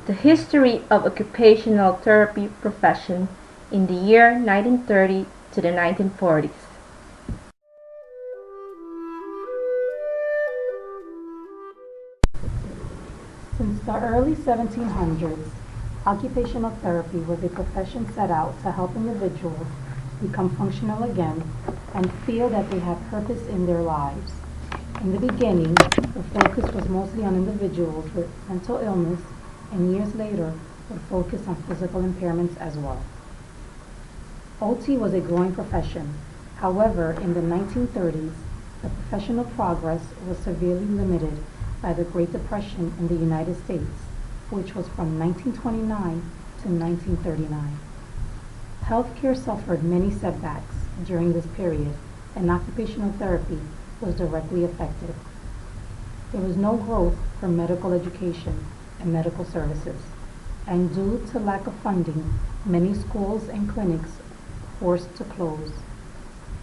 The history of occupational therapy profession in the year 1930 to the 1940s. Since the early 1700s, occupational therapy was a profession set out to help individuals become functional again and feel that they have purpose in their lives. In the beginning, the focus was mostly on individuals with mental illness, and years later would focus on physical impairments as well. OT was a growing profession. However, in the 1930s, the professional progress was severely limited by the Great Depression in the United States, which was from 1929 to 1939. Healthcare suffered many setbacks during this period, and occupational therapy was directly affected. There was no growth for medical education and medical services, and due to lack of funding, many schools and clinics forced to close.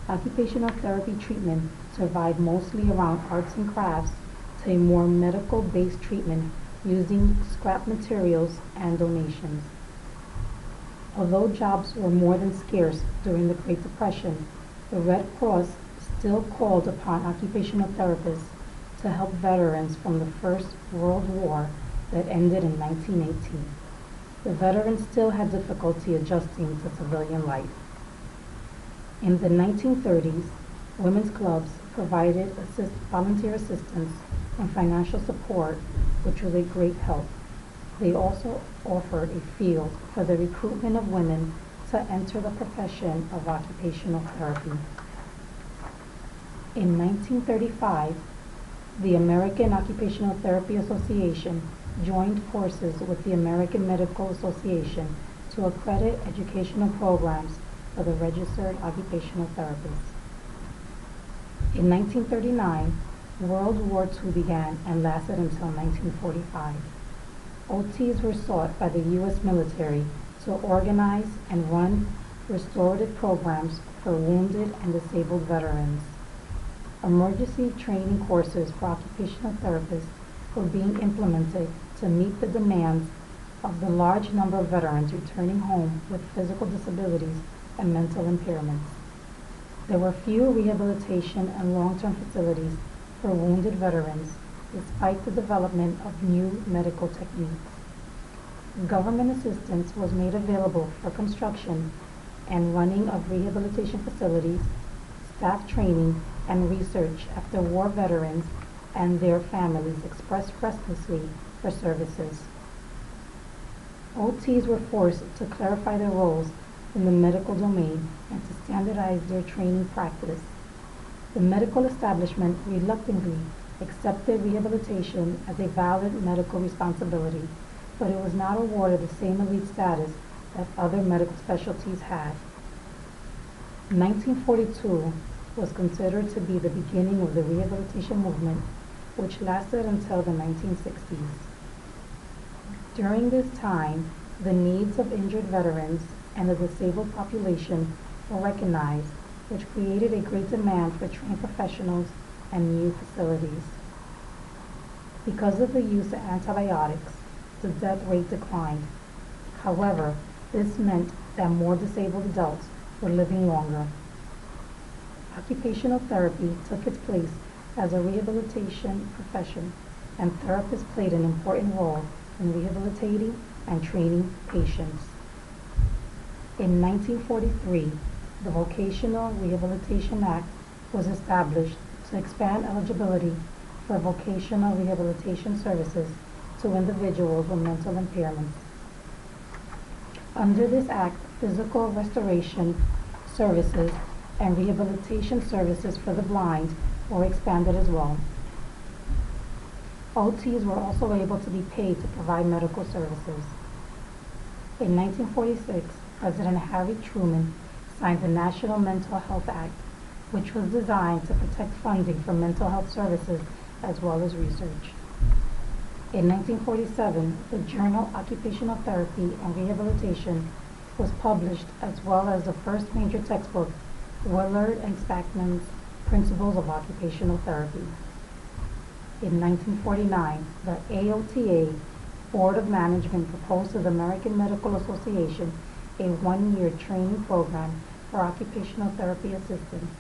Occupational therapy treatment survived mostly around arts and crafts to a more medical-based treatment using scrap materials and donations. Although jobs were more than scarce during the Great Depression, the Red Cross still called upon occupational therapists to help veterans from the First World War that ended in 1918. The veterans still had difficulty adjusting to civilian life. In the 1930s, women's clubs provided volunteer assistance and financial support, which was a great help. They also offered a field for the recruitment of women to enter the profession of occupational therapy. In 1935, the American Occupational Therapy Association joined forces with the American Medical Association to accredit educational programs for the registered occupational therapists. In 1939, World War II began and lasted until 1945. OTs were sought by the U.S. military to organize and run restorative programs for wounded and disabled veterans. Emergency training courses for occupational therapists were being implemented to meet the demands of the large number of veterans returning home with physical disabilities and mental impairments. There were few rehabilitation and long-term facilities for wounded veterans, despite the development of new medical techniques. Government assistance was made available for construction and running of rehabilitation facilities, staff training, and research after war veterans and their families expressed restlessly for services. OTs were forced to clarify their roles in the medical domain and to standardize their training practice. The medical establishment reluctantly accepted rehabilitation as a valid medical responsibility, but it was not awarded the same elite status that other medical specialties had. 1942 was considered to be the beginning of the rehabilitation movement, which lasted until the 1960s. During this time, the needs of injured veterans and the disabled population were recognized, which created a great demand for trained professionals and new facilities. Because of the use of antibiotics, the death rate declined. However, this meant that more disabled adults were living longer. Occupational therapy took its place as a rehabilitation profession, and therapists played an important role in rehabilitating and training patients. In 1943, the Vocational Rehabilitation Act was established to expand eligibility for vocational rehabilitation services to individuals with mental impairments. Under this act, physical restoration services and rehabilitation services for the blind were expanded as well. OTs were also able to be paid to provide medical services. In 1946, President Harry Truman signed the National Mental Health Act, which was designed to protect funding for mental health services as well as research. In 1947, the journal Occupational Therapy and Rehabilitation was published, as well as the first major textbook, Willard and Spackman's Principles of Occupational Therapy. In 1949, the AOTA Board of Management proposed to the American Medical Association a one-year training program for occupational therapy assistants.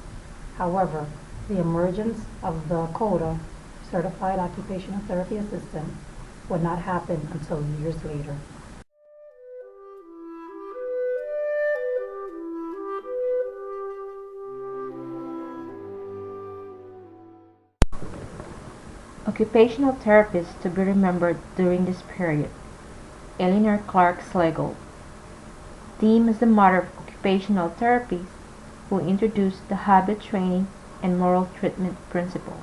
However, the emergence of the COTA, Certified Occupational Therapy Assistant, would not happen until years later. Occupational therapists to be remembered during this period. Eleanor Clark Schlegel, deemed as the mother of occupational therapies, who introduced the habit training and moral treatment principles.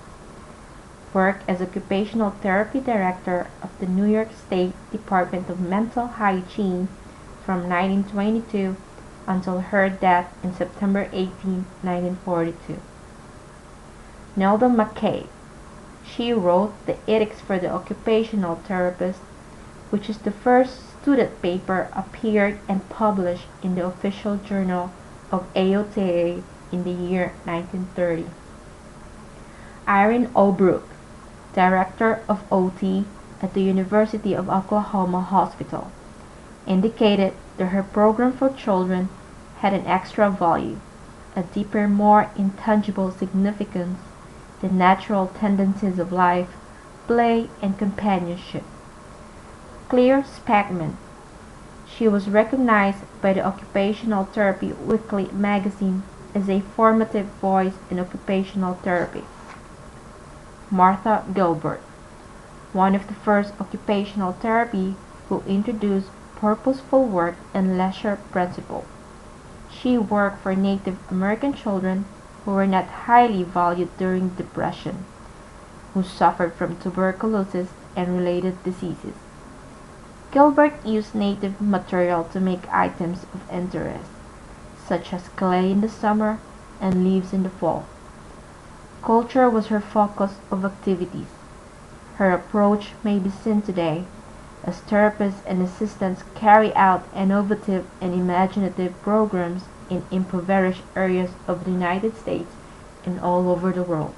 Worked as occupational therapy director of the New York State Department of Mental Hygiene from 1922 until her death in September 18, 1942. Nelda McKay, she wrote the Ethics for the Occupational Therapist, which is the first student paper appeared and published in the official journal of AOTA in the year 1930. Irene O. Brooke, director of OT at the University of Oklahoma Hospital, indicated that her program for children had an extra value, a deeper, more intangible significance, the natural tendencies of life, play, and companionship. Claire Spackman, she was recognized by the Occupational Therapy Weekly magazine as a formative voice in occupational therapy. Martha Gilbert, one of the first occupational therapy who introduced purposeful work and leisure principle. She worked for Native American children who were not highly valued during Depression, who suffered from tuberculosis and related diseases. Gilbert used native material to make items of interest, such as clay in the summer and leaves in the fall. Culture was her focus of activities. Her approach may be seen today as therapists and assistants carry out innovative and imaginative programs in impoverished areas of the United States and all over the world.